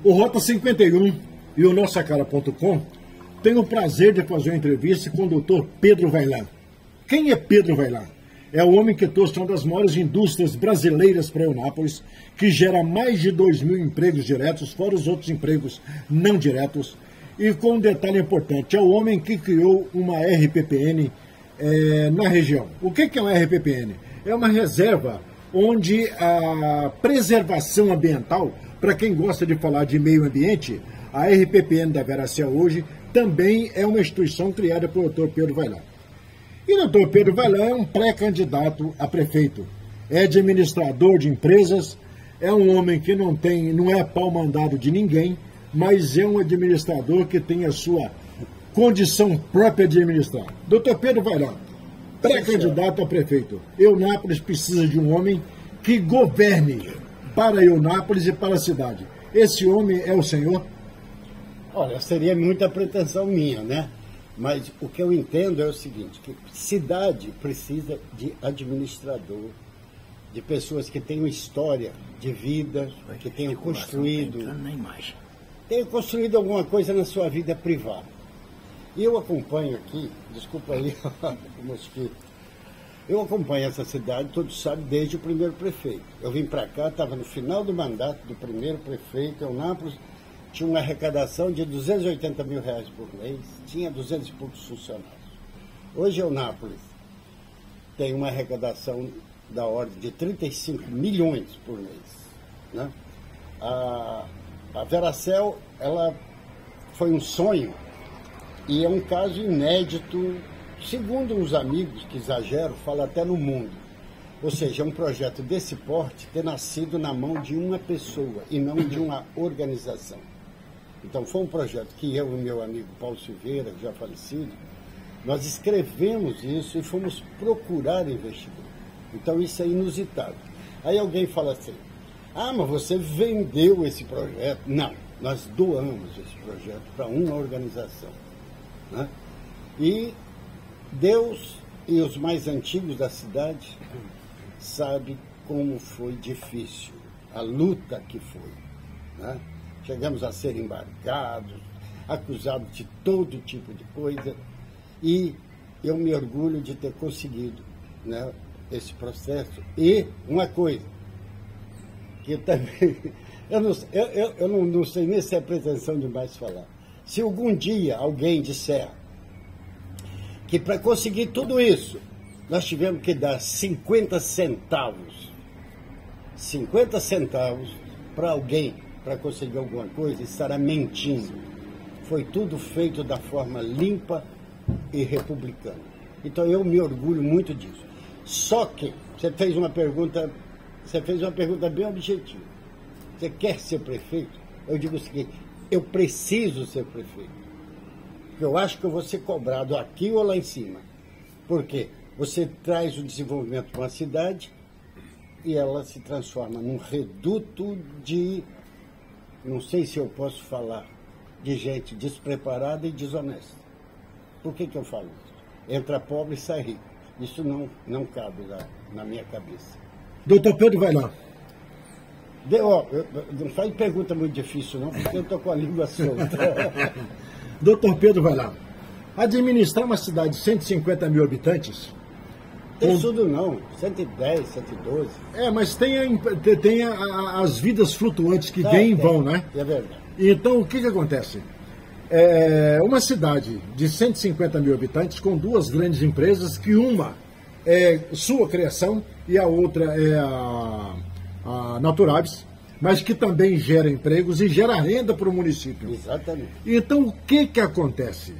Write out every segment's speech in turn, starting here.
O Rota 51 e o NossaCara.com têm o prazer de fazer uma entrevista com o Dr. Pedro Vaillant. Quem é Pedro Vaillant? É o homem que trouxe uma das maiores indústrias brasileiras para Eunápolis, que gera mais de 2.000 empregos diretos, fora os outros empregos não diretos. E com um detalhe importante, é o homem que criou uma RPPN na região. O que é uma RPPN? É uma reserva onde a preservação ambiental, para quem gosta de falar de meio ambiente, a RPPN da Veracel hoje também é uma instituição criada pelo Dr. Pedro Vaillant. E o Dr. Pedro Vaillant é um pré-candidato a prefeito, é administrador de empresas, é um homem que não é pau-mandado de ninguém, mas é um administrador que tem a sua condição própria de administrar. Dr. Pedro Vaillant, pré-candidato a prefeito. Eunápolis precisa de um homem que governe para Eunápolis e para a cidade. Esse homem é o senhor? Olha, seria muita pretensão minha, né? Mas o que eu entendo é o seguinte, que cidade precisa de administrador, de pessoas que tenham história de vida, que tenham construído alguma coisa na sua vida privada. E eu acompanho aqui, desculpa aí, mosquito, eu acompanho essa cidade, todos sabem, desde o primeiro prefeito. Eu vim para cá, estava no final do mandato do primeiro prefeito, Eunápolis, tinha uma arrecadação de R$280 mil por mês, tinha 200 e poucos funcionários. Hoje, Eunápolis tem uma arrecadação da ordem de 35 milhões por mês. Né? A Veracel, ela foi um sonho e é um caso inédito, segundo uns amigos que exageram, fala até no mundo. Ou seja, um projeto desse porte ter nascido na mão de uma pessoa e não de uma organização. Então, foi um projeto que eu e meu amigo Paulo Silveira, já falecido, nós escrevemos isso e fomos procurar investidor. Então, isso é inusitado. Aí alguém fala assim, mas você vendeu esse projeto. Não, nós doamos esse projeto para uma organização. Né? E Deus e os mais antigos da cidade sabem como foi difícil, a luta que foi. Né? Chegamos a ser embarcados, acusados de todo tipo de coisa, e eu me orgulho de ter conseguido, né, esse processo. E uma coisa, que eu também, eu não sei nem se é pretensão demais falar. Se algum dia alguém disser que para conseguir tudo isso, nós tivemos que dar 50 centavos para alguém, para conseguir alguma coisa, estará mentindo. Foi tudo feito da forma limpa e republicana. Então eu me orgulho muito disso. Só que você fez uma pergunta bem objetiva. Você quer ser prefeito? Eu digo o seguinte, eu preciso ser prefeito. Porque eu acho que eu vou ser cobrado aqui ou lá em cima. Por quê? Você traz o desenvolvimento para uma cidade e ela se transforma num reduto de, não sei se eu posso falar, de gente despreparada e desonesta. Por que eu falo isso? Entra pobre e sai rico. Isso não cabe na minha cabeça. Doutor Pedro Vaillant. Não faz pergunta muito difícil, não, porque eu estou com a língua solta. Doutor Pedro Vaillant, administrar uma cidade de 150 mil habitantes... Tem tudo não, 110, 112. Mas tem as vidas flutuantes que vêm e vão, né? É verdade. Então, o que acontece? Uma cidade de 150 mil habitantes com duas grandes empresas, que uma é sua criação e a outra é a Naturabs, mas que também gera empregos e gera renda para o município. Exatamente. Então, o que acontece?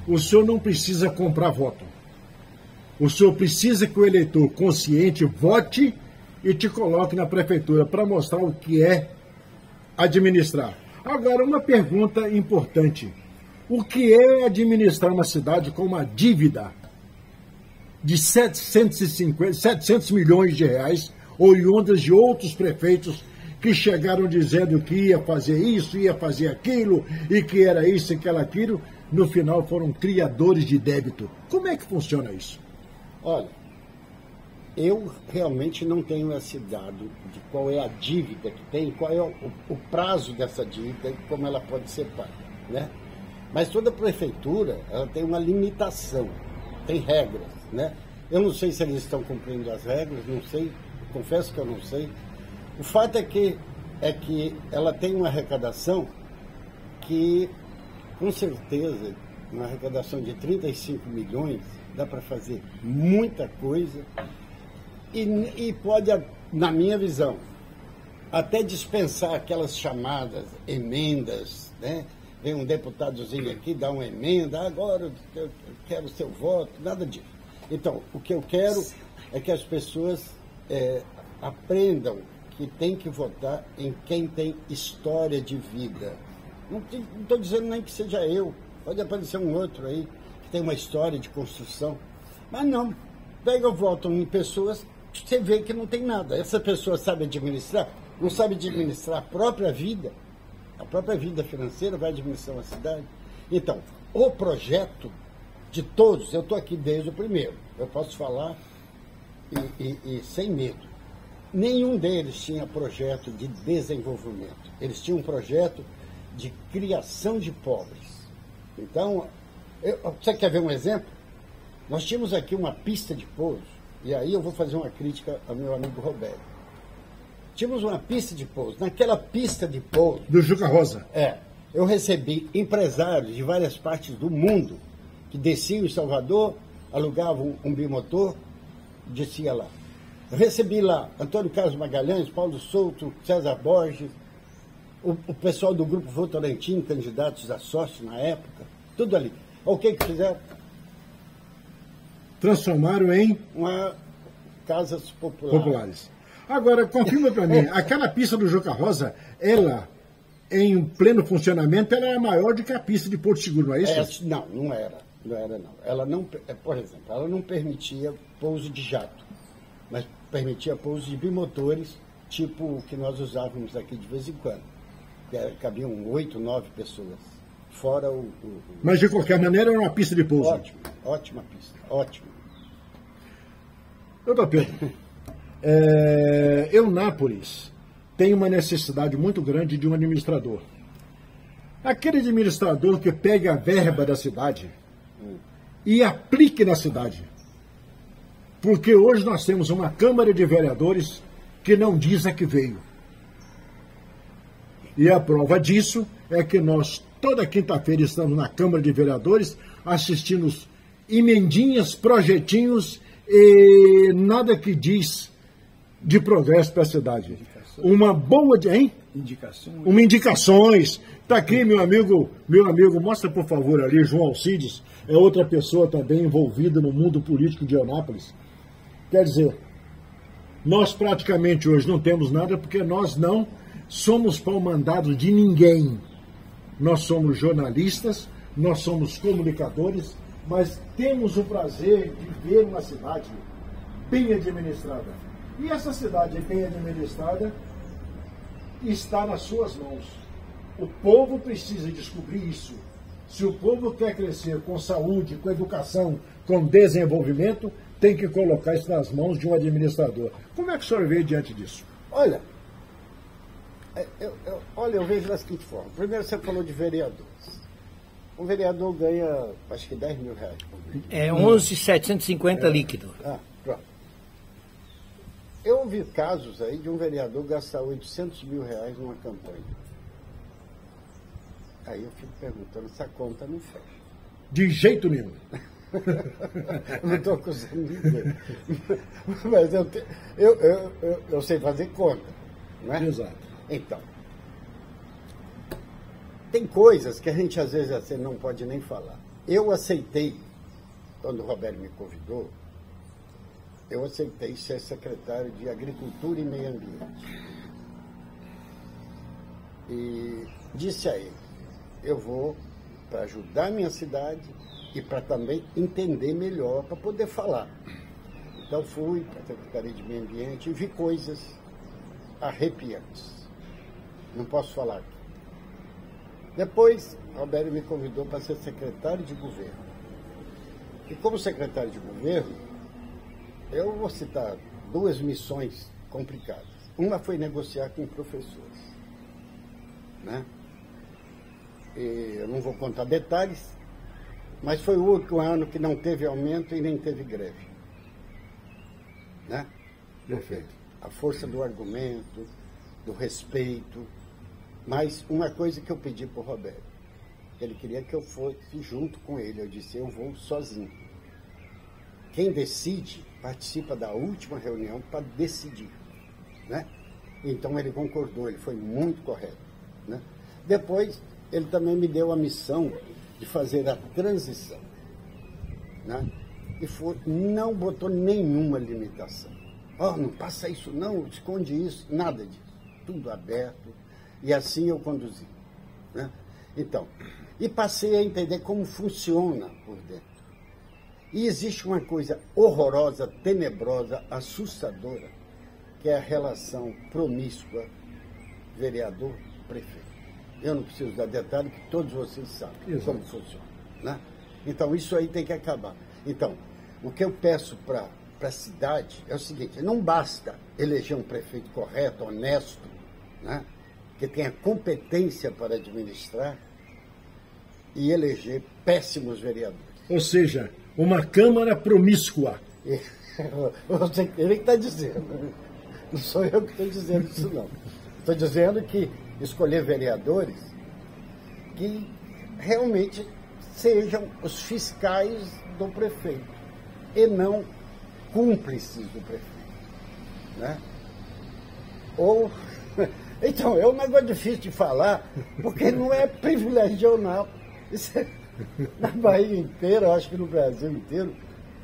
O senhor não precisa comprar voto. O senhor precisa que o eleitor consciente vote e te coloque na prefeitura para mostrar o que é administrar. Agora, uma pergunta importante. O que é administrar uma cidade com uma dívida de 700 milhões de reais, oriundas de outros prefeitos que chegaram dizendo que ia fazer isso, ia fazer aquilo, e que era isso e que era aquilo, no final foram criadores de débito. Como é que funciona isso? Olha, eu realmente não tenho esse dado de qual é a dívida que tem, qual é o prazo dessa dívida e como ela pode ser paga, né? Mas toda prefeitura, ela tem uma limitação, tem regras, né? Eu não sei se eles estão cumprindo as regras, não sei, confesso que eu não sei. O fato é que ela tem uma arrecadação que, com certeza, uma arrecadação de 35 milhões, dá para fazer muita coisa e pode, na minha visão, até dispensar aquelas chamadas emendas, né? Vem um deputadozinho aqui, dá uma emenda, agora eu quero seu voto, nada disso. Então, o que eu quero é que as pessoas aprendam que tem que votar em quem tem história de vida. Não estou dizendo nem que seja eu, pode aparecer um outro aí que tem uma história de construção, mas não, pega o voto em pessoas que você vê que não tem nada. Essa pessoa sabe administrar, não sabe administrar a própria vida financeira, vai administrar uma cidade. Então, o projeto de todos, eu estou aqui desde o primeiro, eu posso falar e sem medo. Nenhum deles tinha projeto de desenvolvimento. Eles tinham um projeto de criação de pobres. Então, você quer ver um exemplo? Nós tínhamos aqui uma pista de pouso, e aí eu vou fazer uma crítica ao meu amigo Roberto. Tínhamos uma pista de pouso. Naquela pista de pouso... Do Juca Rosa. Eu recebi empresários de várias partes do mundo que desciam em Salvador, alugavam um bimotor, descia lá. Eu recebi lá Antônio Carlos Magalhães, Paulo Souto, César Borges, o pessoal do Grupo Votorantim, candidatos a sócio na época, tudo ali. O que fizeram? Transformaram em... casas populares. Agora, confirma para mim, aquela pista do Juca Rosa, ela, em pleno funcionamento, ela era maior do que a pista de Porto Seguro, não é isso? Não era. Ela não, por exemplo, ela não permitia pouso de jato, mas permitia pouso de bimotores, tipo o que nós usávamos aqui de vez em quando. Cabiam 8, 9 pessoas, fora Mas, de qualquer maneira, era uma pista de pouso. Ótima pista, ótima. Doutor Pedro, Eunápolis tem uma necessidade muito grande de um administrador. Aquele administrador que pega a verba da cidade e aplique na cidade. Porque hoje nós temos uma Câmara de Vereadores que não diz a que veio. E a prova disso é que nós, toda quinta-feira, estamos na Câmara de Vereadores assistindo emendinhas, projetinhos e nada que diz de progresso para a cidade. Uma boa... Hein? Indicações. Está aqui meu amigo, mostra por favor ali, João Alcides, é outra pessoa também envolvida no mundo político de Eunápolis. Quer dizer, nós praticamente hoje não temos nada porque nós não somos pau-mandados de ninguém. Nós somos jornalistas, nós somos comunicadores, mas temos o prazer de ver uma cidade bem administrada. E essa cidade bem administrada está nas suas mãos. O povo precisa descobrir isso. Se o povo quer crescer com saúde, com educação, com desenvolvimento, tem que colocar isso nas mãos de um administrador. Como é que o senhor vê diante disso? Olha, eu vejo da seguinte forma. Primeiro, você falou de vereadores. Um vereador ganha, acho que 10 mil reais por mês. É 11.750 líquido. Pronto. Eu ouvi casos aí de um vereador gastar 800 mil reais numa campanha. Aí eu fico perguntando, essa conta não fecha. De jeito nenhum. Não estou acusando ninguém. Mas eu sei fazer conta, não é? Exato. Então, tem coisas que a gente às vezes assim, não pode nem falar. Eu aceitei, quando o Roberto me convidou, eu aceitei ser secretário de Agricultura e Meio Ambiente. E disse a ele, eu vou para ajudar a minha cidade e para também entender melhor, para poder falar. Então fui para a Secretaria de Meio Ambiente e vi coisas arrepiantes. Não posso falar aqui. Depois, Roberto me convidou para ser secretário de governo. E como secretário de governo, eu vou citar duas missões complicadas. Uma foi negociar com professores, né? E eu não vou contar detalhes, mas foi o único ano que não teve aumento e nem teve greve, né? Perfeito. A força do argumento, do respeito. Mas uma coisa que eu pedi para o Roberto, ele queria que eu fosse junto com ele. Eu disse, eu vou sozinho. Quem decide participa da última reunião para decidir, né? Então ele concordou, ele foi muito correto, né? Depois ele também me deu a missão de fazer a transição, né? E não botou nenhuma limitação. Oh, não passa isso não, esconde isso, nada disso. Tudo aberto. E assim eu conduzi, né? Então, e passei a entender como funciona por dentro. E existe uma coisa horrorosa, tenebrosa, assustadora, que é a relação promíscua vereador-prefeito. Eu não preciso dar detalhe, que todos vocês sabem como funciona, né? Então, isso aí tem que acabar. Então, o que eu peço para a cidade é o seguinte, não basta eleger um prefeito correto, honesto, né, que tenha competência para administrar, e eleger péssimos vereadores. Ou seja, uma Câmara promíscua. Ele que está dizendo. Não sou eu que estou dizendo isso, não. Estou dizendo que escolher vereadores que realmente sejam os fiscais do prefeito e não cúmplices do prefeito, né? Ou... Então, é um negócio difícil de falar, porque não é privilégio, não. Isso é, na Bahia inteira, eu acho que no Brasil inteiro,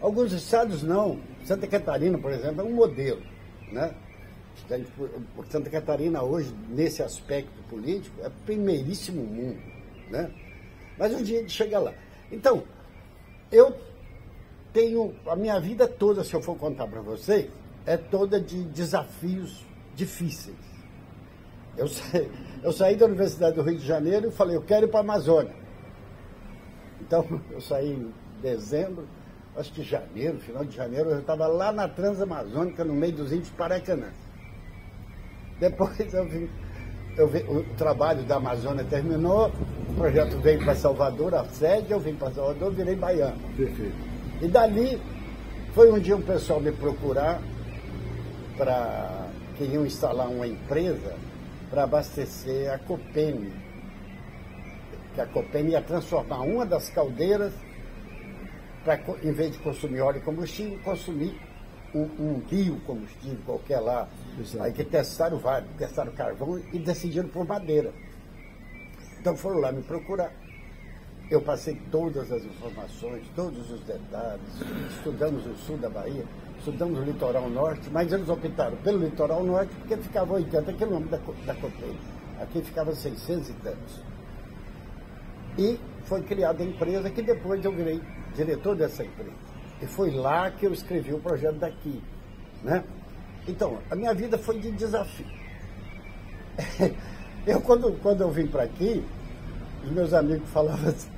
alguns estados não. Santa Catarina, por exemplo, é um modelo, né? Santa Catarina hoje, nesse aspecto político, é primeiríssimo mundo, né? Mas um dia de chegar lá. Então, eu tenho, a minha vida toda, se eu for contar para vocês, é toda de desafios difíceis. Eu saí da Universidade do Rio de Janeiro e falei, eu quero ir para a Amazônia. Então, eu saí em dezembro, acho que janeiro, final de janeiro, eu estava lá na Transamazônica, no meio dos índios Paracanã. Depois o trabalho da Amazônia terminou, o projeto veio para Salvador, a sede, eu vim para Salvador, virei baiano. Perfeito. E dali, foi um dia um pessoal me procurar para que iam instalar uma empresa para abastecer a Copene, que a Copene ia transformar uma das caldeiras para, em vez de consumir óleo e combustível, consumir um biocombustível qualquer lá. Exato. Aí que testaram vários, testaram carvão e decidiram por madeira. Então foram lá me procurar. Eu passei todas as informações, todos os detalhes, estudamos o sul da Bahia, estudamos o litoral norte, mas eles optaram pelo litoral norte porque ficava 80 quilômetros da Copene. Aqui ficava 600 e tantos. E foi criada a empresa que depois eu virei diretor dessa empresa. E foi lá que eu escrevi o projeto daqui, né? Então, a minha vida foi de desafio. Quando eu vim para aqui, os meus amigos falavam assim,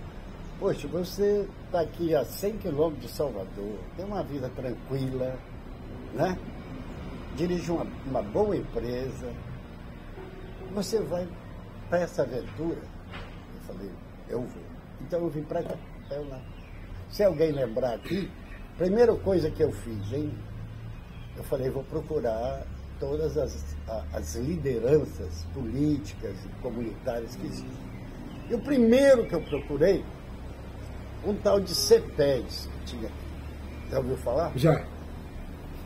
poxa, você está aqui a 100 quilômetros de Salvador, tem uma vida tranquila, né? Dirige uma boa empresa, você vai para essa aventura? Eu falei, eu vou. Então eu vim para cá. Se alguém lembrar aqui, primeira coisa que eu fiz, hein? Eu falei, vou procurar todas as lideranças políticas e comunitárias que existem. E o primeiro que eu procurei, um tal de CEPES, que tinha. Já ouviu falar? Já.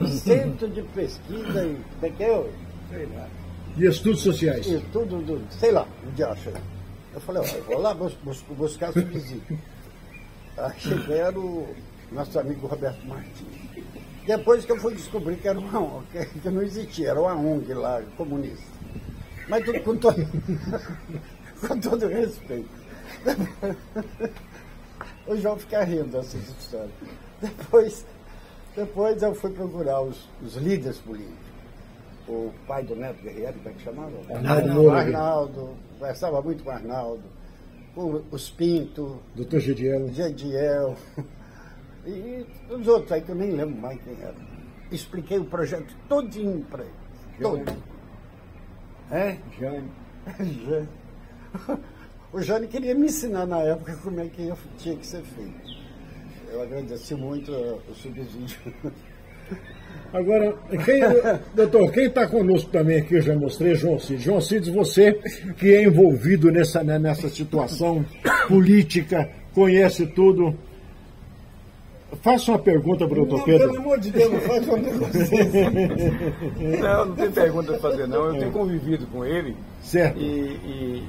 Centro de Pesquisa e... Como é que é? Sei lá. E estudos sociais. Estudo, sei lá, o dia acha. Eu falei, ó, eu vou lá buscar subsídio. Aí cheguei, era o nosso amigo Roberto Martins. Depois que eu fui descobrir que era uma ONG, que não existia, era uma ONG lá, comunista. Mas tudo com todo respeito. O João fica rindo dessas histórias. Depois eu fui procurar os líderes políticos. O pai do Neto Guerreiro, como é que chamava? Arnaldo, conversava muito com o Arnaldo. Os Pinto. Doutor Gediel. E os outros aí que eu nem lembro mais quem era. expliquei o projeto todinho para ele. Todo. É? Jane. Jane. O Jane queria me ensinar na época como é que tinha que ser feito. Eu agradeci muito o subsídio. Agora, doutor, quem está conosco também aqui, eu já mostrei, João Cid. João Cid, você que é envolvido nessa situação política, conhece tudo. Faça uma pergunta para o doutor Pedro. Pelo amor de Deus, não faz uma pergunta. Não tem pergunta a fazer, não. Eu tenho convivido com ele. Certo. E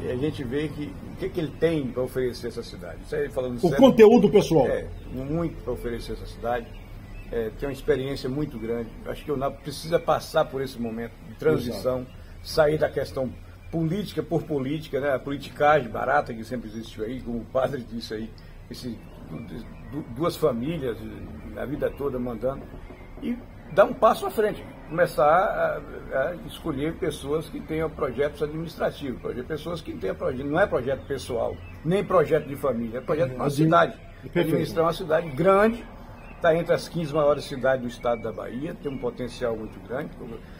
a gente vê o que ele tem para oferecer a essa cidade. Isso aí, falando O sério, conteúdo pessoal. Muito para oferecer a essa cidade. Tem uma experiência muito grande. Acho que o NAP precisa passar por esse momento de transição, sair da questão política por política, né? A politicagem barata que sempre existiu aí, como o padre disse aí, duas famílias a vida toda mandando, e dar um passo à frente, começar a escolher pessoas que tenham projetos administrativos, pessoas que tenham projeto, não é projeto pessoal, nem projeto de família, é projeto de uma cidade. Administrar uma cidade grande, está entre as 15 maiores cidades do estado da Bahia, tem um potencial muito grande,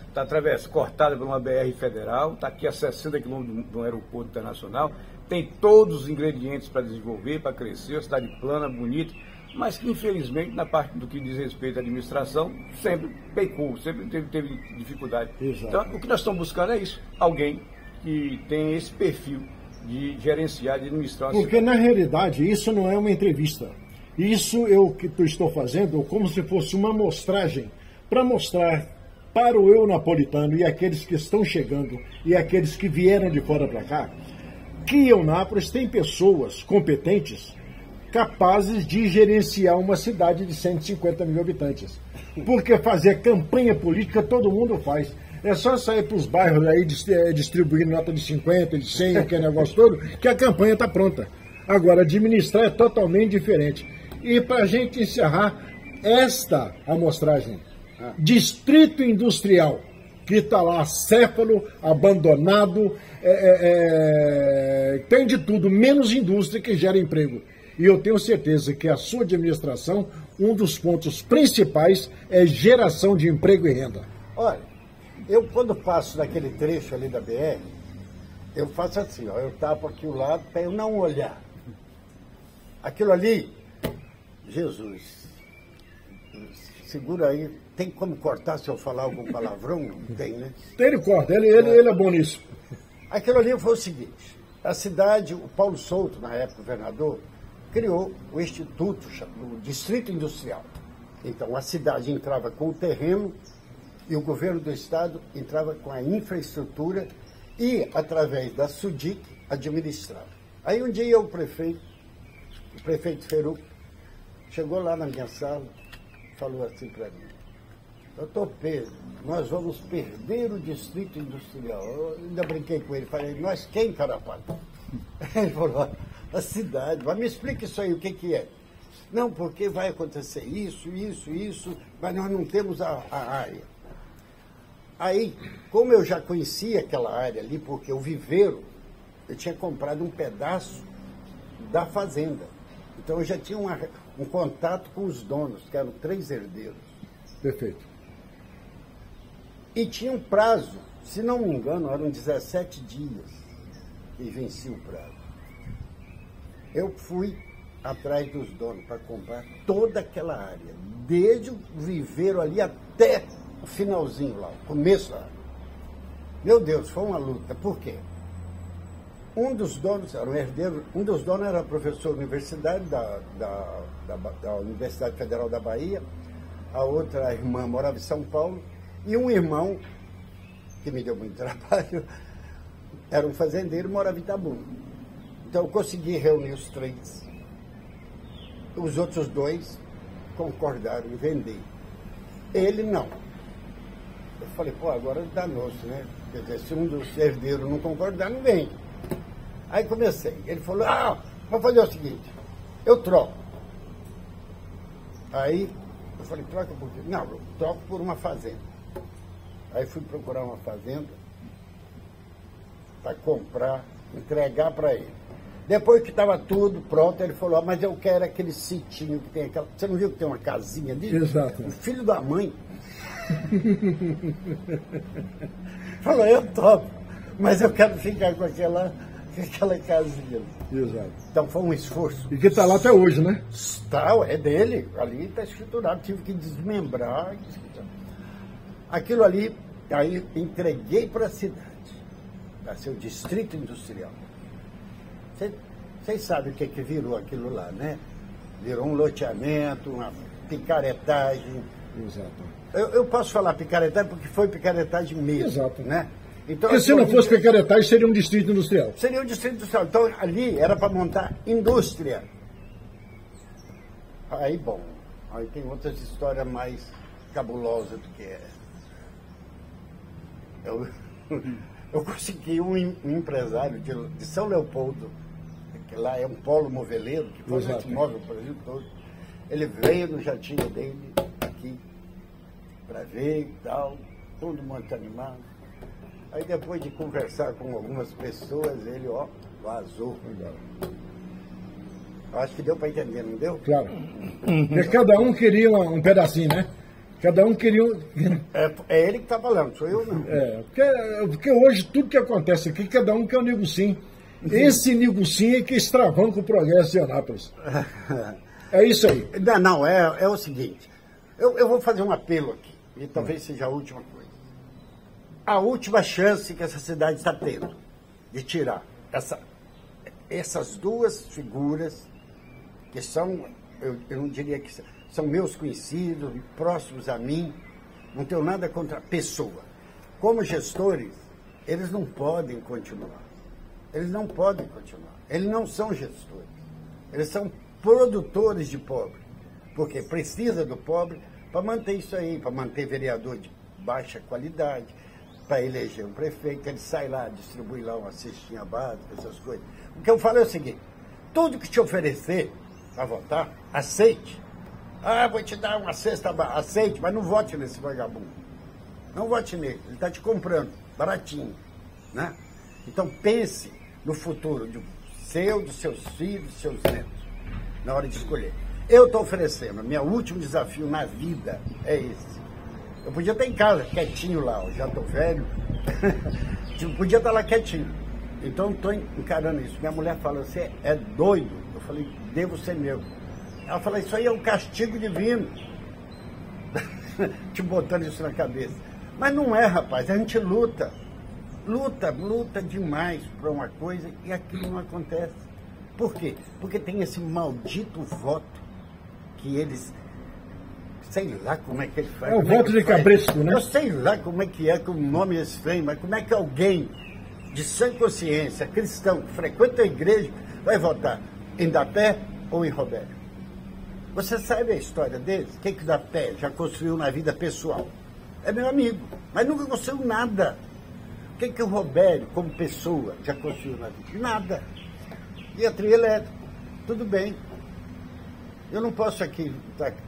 está cortada por uma BR federal, está aqui a 60 quilômetros do aeroporto internacional, tem todos os ingredientes para desenvolver, para crescer, uma cidade plana, bonita, mas que infelizmente na parte do que diz respeito à administração sempre pecou, sempre teve dificuldade. Exato. Então o que nós estamos buscando é isso, alguém que tem esse perfil de gerenciar, de administrar uma Porque cidade. na realidade isso não é uma entrevista. Isso eu que estou fazendo como se fosse uma amostragem para mostrar para o eu napolitano e aqueles que estão chegando e aqueles que vieram de fora para cá, que Eunápolis tem pessoas competentes capazes de gerenciar uma cidade de 150 mil habitantes. Porque fazer campanha política todo mundo faz. É só sair para os bairros aí distribuindo nota de 50, de 100, aquele negócio todo, que a campanha está pronta. Agora, administrar é totalmente diferente. E para a gente encerrar esta amostragem, Distrito Industrial, que está lá acéfalo, abandonado, tem de tudo, menos indústria que gera emprego. E eu tenho certeza que a sua administração, um dos pontos principais é geração de emprego e renda. Olha, eu quando passo naquele trecho ali da BR, eu faço assim, ó, eu tapo aqui o lado para eu não olhar. Aquilo ali, Jesus, segura aí, tem como cortar se eu falar algum palavrão? Não tem, né? Ele corta, ele é bom nisso. Aquilo ali foi o seguinte, a cidade, o Paulo Souto, na época governador, criou o Instituto, o Distrito Industrial. Então a cidade entrava com o terreno e o governo do estado entrava com a infraestrutura e, através da SUDIC, administrava. Aí um dia o prefeito Feruc, chegou lá na minha sala, falou assim para mim: doutor Pedro, nós vamos perder o Distrito Industrial. Eu ainda brinquei com ele, falei: nós quem, Carapata? Ele falou: a cidade. Mas me explica isso aí, o que é? Não, porque vai acontecer isso, mas nós não temos a área. Aí, como eu já conhecia aquela área ali, porque o viveiro, eu tinha comprado um pedaço da fazenda. Então eu já tinha um contato com os donos, que eram 3 herdeiros. Perfeito. E tinha um prazo, se não me engano, eram 17 dias que vencia o prazo. Eu fui atrás dos donos para comprar toda aquela área, desde o viveiro ali até o finalzinho lá, o começo lá. Meu Deus, foi uma luta. Por quê? Um dos donos era um herdeiro, um dos donos era professor universitário da Universidade Federal da Bahia, a outra irmã morava em São Paulo, e um irmão, que me deu muito trabalho, era um fazendeiro e morava em Itabuna. Então eu consegui reunir os 3. Os outros 2 concordaram em vender. Ele não. Eu falei, pô, agora danou-se, né? Quer dizer, se um dos herdeiros não concordar, não vende. Aí comecei. Ele falou, vamos fazer o seguinte, eu troco. Aí eu falei, troca por quê? Não, eu troco por uma fazenda. Aí fui procurar uma fazenda para comprar, entregar para ele. Depois que estava tudo pronto, ele falou, mas eu quero aquele sitinho que tem aquela... Você não viu que tem uma casinha ali? Exato. O filho da mãe. Falou, eu topo, mas eu quero ficar com aquela casinha. Exato. Então foi um esforço. E que está lá até hoje, né? Está, é dele, ali está escriturado, tive que desmembrar. Aquilo ali, aí entreguei para a cidade, para ser o distrito industrial. Vocês sabem o que virou aquilo lá, né? Virou um loteamento, uma picaretagem. Exato. Eu posso falar picaretagem porque foi picaretagem mesmo. Exato. Né? Então, porque se não fosse picaretagem, seria um distrito industrial. Seria um distrito industrial. Então, ali era para montar indústria. Aí, bom, aí tem outras histórias mais cabulosas do que essa. Eu consegui um empresário de São Leopoldo, que lá é um polo moveleiro, que faz automóvel no Brasil todo. Ele veio no jatinho dele aqui para ver e tal, todo mundo animado. Aí depois de conversar com algumas pessoas, ele, vazou. Acho que deu para entender, não deu? Claro. Porque cada um queria um pedacinho, né? Cada um queria É ele que está falando, sou eu não. Porque hoje tudo que acontece aqui, cada um quer um negocinho. Esse negocinho é que extravanca o progresso de Anápolis. É isso aí. Não, é o seguinte. Eu vou fazer um apelo aqui, e talvez seja a última coisa. A última chance que essa cidade está tendo de tirar essas duas figuras que são, eu não diria que são meus conhecidos, próximos a mim, não tenho nada contra a pessoa. Como gestores, eles não podem continuar. Eles não podem continuar. Eles não são gestores. Eles são produtores de pobre. Porque precisa do pobre para manter isso aí, para manter vereador de baixa qualidade, para eleger um prefeito, ele sai lá, distribui lá uma cestinha básica, essas coisas. O que eu falo é o seguinte, tudo que te oferecer para votar, aceite. Vou te dar uma cesta básica, aceite, mas não vote nesse vagabundo. Não vote nele, ele está te comprando, baratinho. Né? Então pense no futuro dos seus filhos, dos seus netos, na hora de escolher. Eu estou oferecendo, meu último desafio na vida é esse. Eu podia estar em casa, quietinho lá, já estou velho, podia estar lá quietinho. Então estou encarando isso. Minha mulher fala, você é doido? Eu falei, devo ser meu. Ela falou, isso aí é um castigo divino. Te botando isso na cabeça. Mas não é, rapaz, a gente luta. Luta demais para uma coisa e aquilo não acontece. Por quê? Porque tem esse maldito voto que eles... Sei lá como é que ele faz. É o voto de cabresto, né? Eu sei lá como é que o nome desse trem, mas como é que alguém de sã consciência, cristão, que frequenta a igreja, vai votar em Dapé ou em Robério? Você sabe a história deles? O que o Dapé já construiu na vida pessoal? É meu amigo, mas nunca construiu nada. O que o Robério, como pessoa, já construiu na vida? Nada. E a trio elétrico, tudo bem. Eu não posso aqui,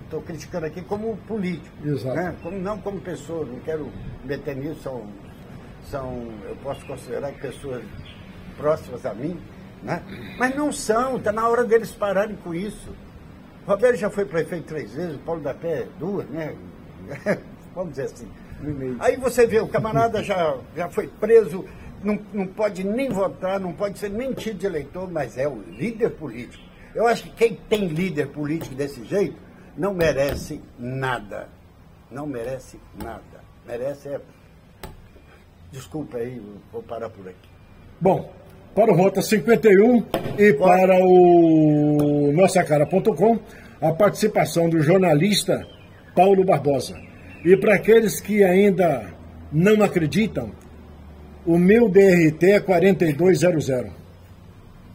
estou criticando aqui como político. Exato. Né? Não como pessoa, não quero meter nisso, eu posso considerar pessoas próximas a mim, né? Mas não são, está na hora deles pararem com isso. O Roberto já foi prefeito 3 vezes, o Paulo da Pé 2, né? Vamos dizer assim. Aí você vê, o camarada já foi preso, não pode nem votar, não pode ser nem tido de eleitor, mas é o líder político. Eu acho que quem tem líder político desse jeito não merece nada. Não merece nada. Merece Desculpa aí, vou parar por aqui. Bom, para o Rota 51 e para o nossacara.com, a participação do jornalista Paulo Barbosa. E para aqueles que ainda não acreditam, o meu DRT é 4200.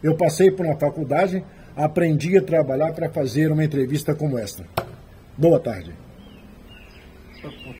Eu passei por uma faculdade, aprendi a trabalhar para fazer uma entrevista como esta. Boa tarde.